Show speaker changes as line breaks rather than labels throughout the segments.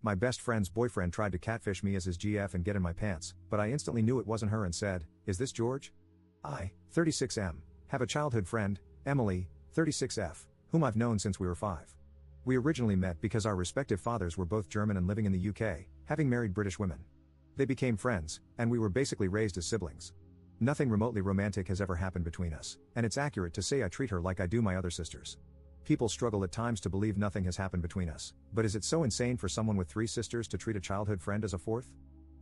My best friend's boyfriend tried to catfish me as his GF and get in my pants, but I instantly knew it wasn't her and said, "Is this George?" I, 36M, have a childhood friend, Emily, 36F, whom I've known since we were 5. We originally met because our respective fathers were both German and living in the UK, having married British women. They became friends, and we were basically raised as siblings. Nothing remotely romantic has ever happened between us, and it's accurate to say I treat her like I do my other sisters. People struggle at times to believe nothing has happened between us, but is it so insane for someone with 3 sisters to treat a childhood friend as a 4th?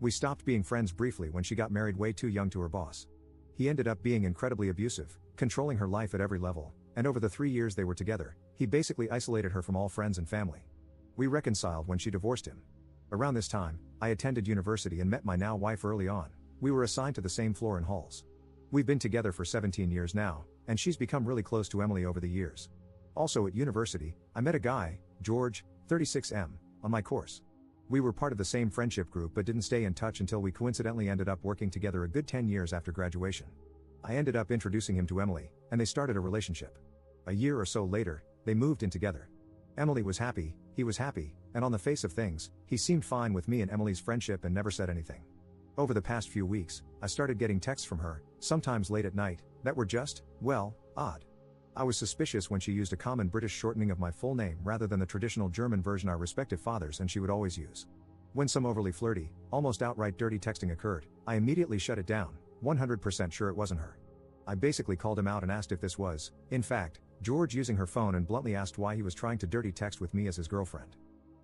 We stopped being friends briefly when she got married way too young to her boss. He ended up being incredibly abusive, controlling her life at every level, and over the 3 years they were together, he basically isolated her from all friends and family. We reconciled when she divorced him. Around this time, I attended university and met my now wife early on. We were assigned to the same floor in halls. We've been together for 17 years now, and she's become really close to Emily over the years. Also at university, I met a guy, George, 36M, on my course. We were part of the same friendship group but didn't stay in touch until we coincidentally ended up working together a good 10 years after graduation. I ended up introducing him to Emily, and they started a relationship. A year or so later, they moved in together. Emily was happy, he was happy, and on the face of things, he seemed fine with me and Emily's friendship and never said anything. Over the past few weeks, I started getting texts from her, sometimes late at night, that were just, well, odd. I was suspicious when she used a common British shortening of my full name rather than the traditional German version our respective fathers and she would always use. When some overly flirty, almost outright dirty texting occurred, I immediately shut it down, 100% sure it wasn't her. I basically called him out and asked if this was, in fact, George using her phone and bluntly asked why he was trying to dirty text with me as his girlfriend.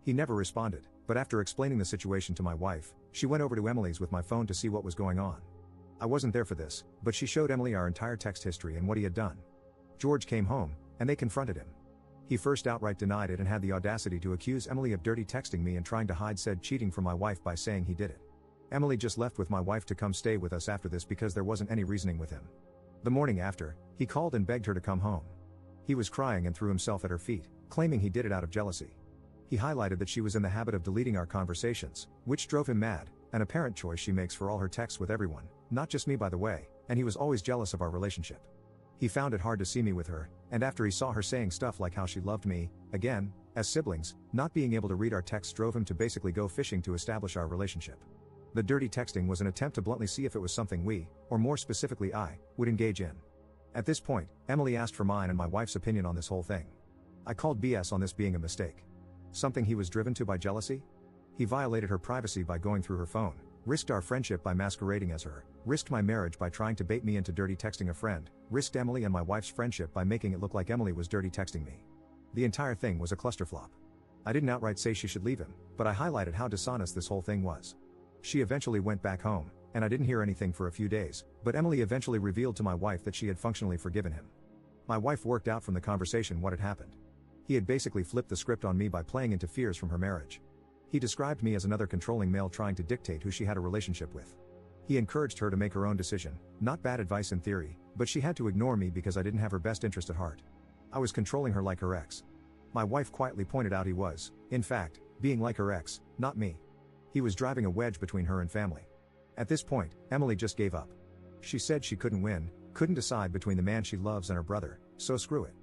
He never responded, but after explaining the situation to my wife, she went over to Emily's with my phone to see what was going on. I wasn't there for this, but she showed Emily our entire text history and what he had done. George came home, and they confronted him. He first outright denied it and had the audacity to accuse Emily of dirty texting me and trying to hide said cheating from my wife by saying he did it. Emily just left with my wife to come stay with us after this because there wasn't any reasoning with him. The morning after, he called and begged her to come home. He was crying and threw himself at her feet, claiming he did it out of jealousy. He highlighted that she was in the habit of deleting our conversations, which drove him mad, an apparent choice she makes for all her texts with everyone, not just me by the way, and he was always jealous of our relationship. He found it hard to see me with her, and after he saw her saying stuff like how she loved me, again, as siblings, not being able to read our texts drove him to basically go fishing to establish our relationship. The dirty texting was an attempt to bluntly see if it was something we, or more specifically I, would engage in. At this point, Emily asked for mine and my wife's opinion on this whole thing. I called BS on this being a mistake. Something he was driven to by jealousy? He violated her privacy by going through her phone, risked our friendship by masquerading as her, risked my marriage by trying to bait me into dirty texting a friend, risked Emily and my wife's friendship by making it look like Emily was dirty texting me. The entire thing was a clusterflop. I didn't outright say she should leave him, but I highlighted how dishonest this whole thing was. She eventually went back home, and I didn't hear anything for a few days, but Emily eventually revealed to my wife that she had functionally forgiven him. My wife worked out from the conversation what had happened. He had basically flipped the script on me by playing into fears from her marriage. He described me as another controlling male trying to dictate who she had a relationship with. He encouraged her to make her own decision, not bad advice in theory, but she had to ignore me because I didn't have her best interest at heart. I was controlling her like her ex. My wife quietly pointed out he was, in fact, being like her ex, not me. He was driving a wedge between her and family. At this point, Emily just gave up. She said she couldn't win, couldn't decide between the man she loves and her brother, so screw it.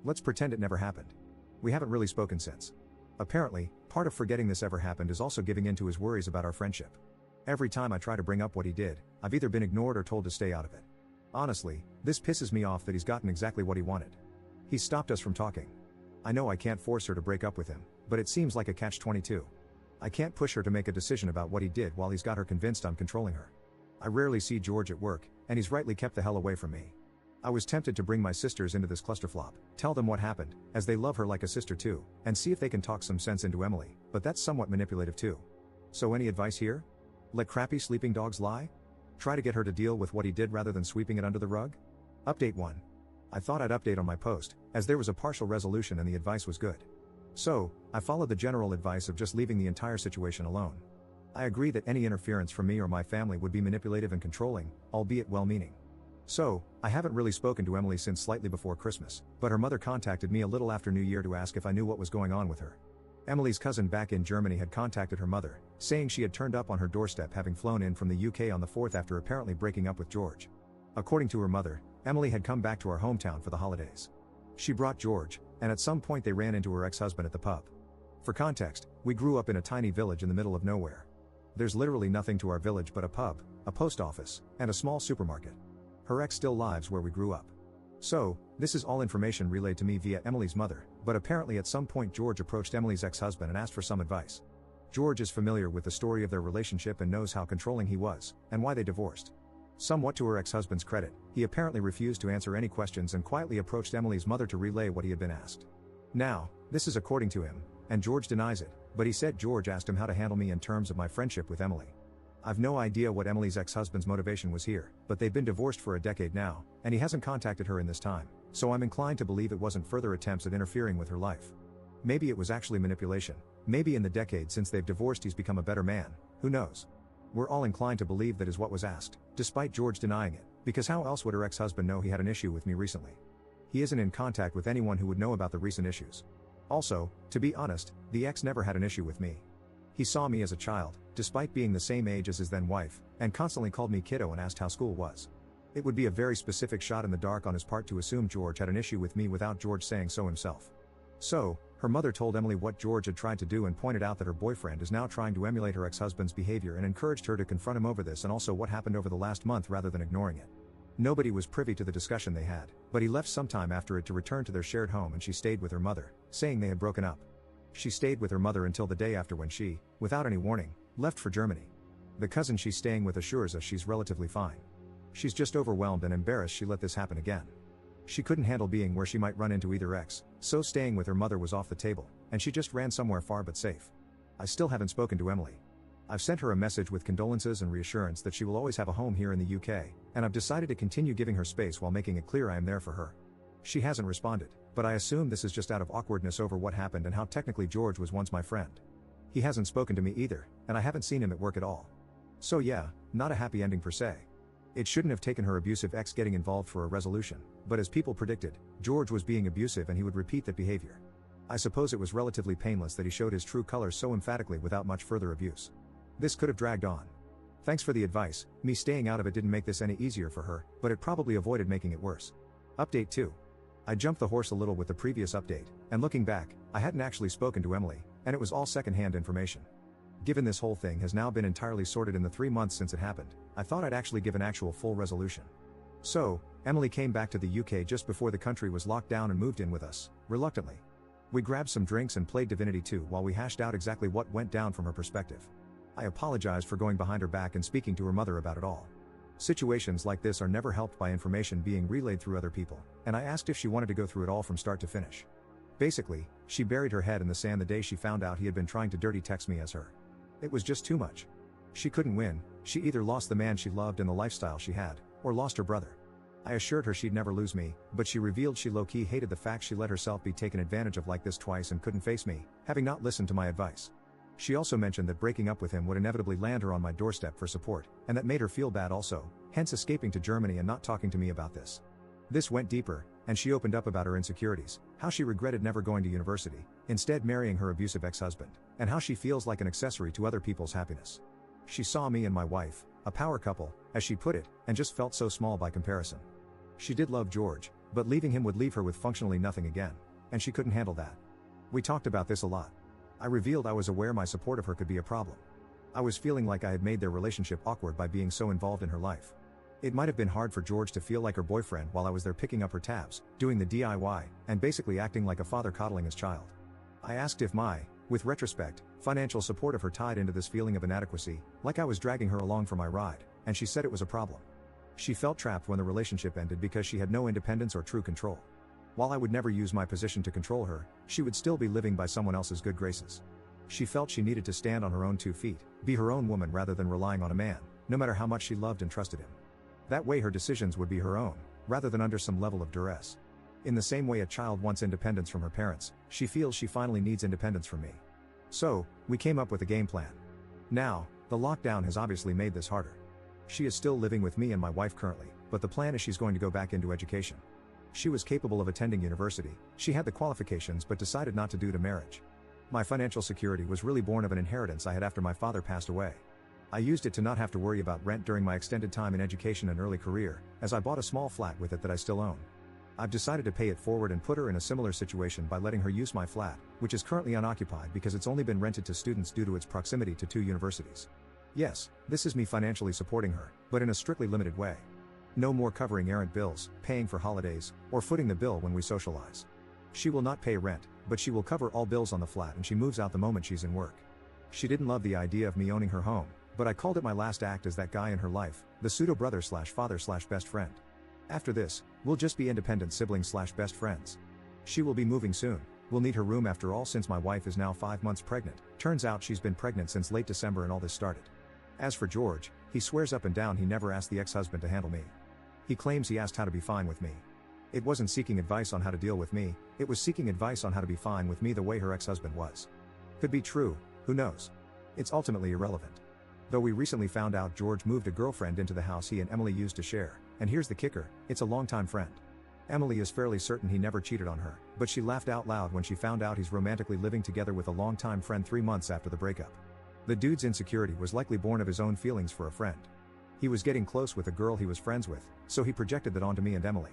Let's pretend it never happened. We haven't really spoken since. Apparently, part of forgetting this ever happened is also giving in to his worries about our friendship. Every time I try to bring up what he did, I've either been ignored or told to stay out of it. Honestly, this pisses me off that he's gotten exactly what he wanted. He's stopped us from talking. I know I can't force her to break up with him, but it seems like a catch-22. I can't push her to make a decision about what he did while he's got her convinced I'm controlling her. I rarely see George at work, and he's rightly kept the hell away from me. I was tempted to bring my sisters into this clusterflop, tell them what happened, as they love her like a sister too, and see if they can talk some sense into Emily, but that's somewhat manipulative too. So any advice here? Let crappy sleeping dogs lie? Try to get her to deal with what he did rather than sweeping it under the rug? Update 1. I thought I'd update on my post, as there was a partial resolution and the advice was good. So, I followed the general advice of just leaving the entire situation alone. I agree that any interference from me or my family would be manipulative and controlling, albeit well-meaning. So, I haven't really spoken to Emily since slightly before Christmas, but her mother contacted me a little after New Year to ask if I knew what was going on with her. Emily's cousin back in Germany had contacted her mother, saying she had turned up on her doorstep having flown in from the UK on the 4th after apparently breaking up with George. According to her mother, Emily had come back to our hometown for the holidays. She brought George, and at some point they ran into her ex-husband at the pub. For context, we grew up in a tiny village in the middle of nowhere. There's literally nothing to our village but a pub, a post office, and a small supermarket. Her ex still lives where we grew up. So, this is all information relayed to me via Emily's mother, but apparently at some point George approached Emily's ex-husband and asked for some advice. George is familiar with the story of their relationship and knows how controlling he was, and why they divorced. Somewhat to her ex-husband's credit, he apparently refused to answer any questions and quietly approached Emily's mother to relay what he had been asked. Now, this is according to him, and George denies it, but he said George asked him how to handle me in terms of my friendship with Emily. I've no idea what Emily's ex-husband's motivation was here, but they've been divorced for a decade now, and he hasn't contacted her in this time, so I'm inclined to believe it wasn't further attempts at interfering with her life. Maybe it was actually manipulation. Maybe in the decade since they've divorced he's become a better man, who knows? We're all inclined to believe that is what was asked, despite George denying it, because how else would her ex-husband know he had an issue with me recently? He isn't in contact with anyone who would know about the recent issues. Also, to be honest, the ex never had an issue with me. He saw me as a child, despite being the same age as his then wife, and constantly called me kiddo and asked how school was. It would be a very specific shot in the dark on his part to assume George had an issue with me without George saying so himself. So, her mother told Emily what George had tried to do and pointed out that her boyfriend is now trying to emulate her ex-husband's behavior and encouraged her to confront him over this and also what happened over the last month rather than ignoring it. Nobody was privy to the discussion they had, but he left sometime after it to return to their shared home and she stayed with her mother, saying they had broken up. She stayed with her mother until the day after when she, without any warning, left for Germany. The cousin she's staying with assures us she's relatively fine. She's just overwhelmed and embarrassed she let this happen again. She couldn't handle being where she might run into either ex, so staying with her mother was off the table, and she just ran somewhere far but safe. I still haven't spoken to Emily. I've sent her a message with condolences and reassurance that she will always have a home here in the UK, and I've decided to continue giving her space while making it clear I am there for her. She hasn't responded, but I assume this is just out of awkwardness over what happened and how technically George was once my friend. He hasn't spoken to me either, and I haven't seen him at work at all. So yeah, not a happy ending per se. It shouldn't have taken her abusive ex getting involved for a resolution, but as people predicted, George was being abusive and he would repeat that behavior. I suppose it was relatively painless that he showed his true colors so emphatically without much further abuse. This could have dragged on. Thanks for the advice. Me staying out of it didn't make this any easier for her, but it probably avoided making it worse. Update 2. I jumped the horse a little with the previous update, and looking back, I hadn't actually spoken to Emily, and it was all secondhand information. Given this whole thing has now been entirely sorted in the 3 months since it happened, I thought I'd actually give an actual full resolution. So, Emily came back to the UK just before the country was locked down and moved in with us, reluctantly. We grabbed some drinks and played Divinity 2 while we hashed out exactly what went down from her perspective. I apologized for going behind her back and speaking to her mother about it all. Situations like this are never helped by information being relayed through other people, and I asked if she wanted to go through it all from start to finish. Basically, she buried her head in the sand the day she found out he had been trying to dirty text me as her. It was just too much. She couldn't win. She either lost the man she loved and the lifestyle she had, or lost her brother. I assured her she'd never lose me, but she revealed she low-key hated the fact she let herself be taken advantage of like this twice and couldn't face me, having not listened to my advice. She also mentioned that breaking up with him would inevitably land her on my doorstep for support, and that made her feel bad also, hence escaping to Germany and not talking to me about this. This went deeper, and she opened up about her insecurities, how she regretted never going to university, instead marrying her abusive ex-husband, and how she feels like an accessory to other people's happiness. She saw me and my wife, a power couple, as she put it, and just felt so small by comparison. She did love George, but leaving him would leave her with functionally nothing again, and she couldn't handle that. We talked about this a lot. I revealed I was aware my support of her could be a problem. I was feeling like I had made their relationship awkward by being so involved in her life. It might have been hard for George to feel like her boyfriend while I was there picking up her tabs, doing the DIY, and basically acting like a father coddling his child. I asked if my, with retrospect, financial support of her tied into this feeling of inadequacy, like I was dragging her along for my ride, and she said it was a problem. She felt trapped when the relationship ended because she had no independence or true control. While I would never use my position to control her, she would still be living by someone else's good graces. She felt she needed to stand on her own 2 feet, be her own woman rather than relying on a man, no matter how much she loved and trusted him. That way her decisions would be her own, rather than under some level of duress. In the same way a child wants independence from her parents, she feels she finally needs independence from me. So, we came up with a game plan. Now, the lockdown has obviously made this harder. She is still living with me and my wife currently, but the plan is she's going to go back into education. She was capable of attending university, she had the qualifications but decided not to due to marriage. My financial security was really born of an inheritance I had after my father passed away. I used it to not have to worry about rent during my extended time in education and early career, as I bought a small flat with it that I still own. I've decided to pay it forward and put her in a similar situation by letting her use my flat, which is currently unoccupied because it's only been rented to students due to its proximity to 2 universities. Yes, this is me financially supporting her, but in a strictly limited way. No more covering errant bills, paying for holidays, or footing the bill when we socialize. She will not pay rent, but she will cover all bills on the flat and she moves out the moment she's in work. She didn't love the idea of me owning her home, but I called it my last act as that guy in her life, the pseudo-brother/father/best friend. After this, we'll just be independent siblings/best friends. She will be moving soon. We'll need her room after all since my wife is now 5 months pregnant. Turns out she's been pregnant since late December and all this started. As for George, he swears up and down he never asked the ex-husband to handle me. He claims he asked how to be fine with me. It wasn't seeking advice on how to deal with me, it was seeking advice on how to be fine with me the way her ex-husband was. Could be true, who knows? It's ultimately irrelevant. Though we recently found out George moved a girlfriend into the house he and Emily used to share, and here's the kicker, it's a longtime friend. Emily is fairly certain he never cheated on her, but she laughed out loud when she found out he's romantically living together with a longtime friend 3 months after the breakup. The dude's insecurity was likely born of his own feelings for a friend. He was getting close with a girl he was friends with, so he projected that onto me and Emily.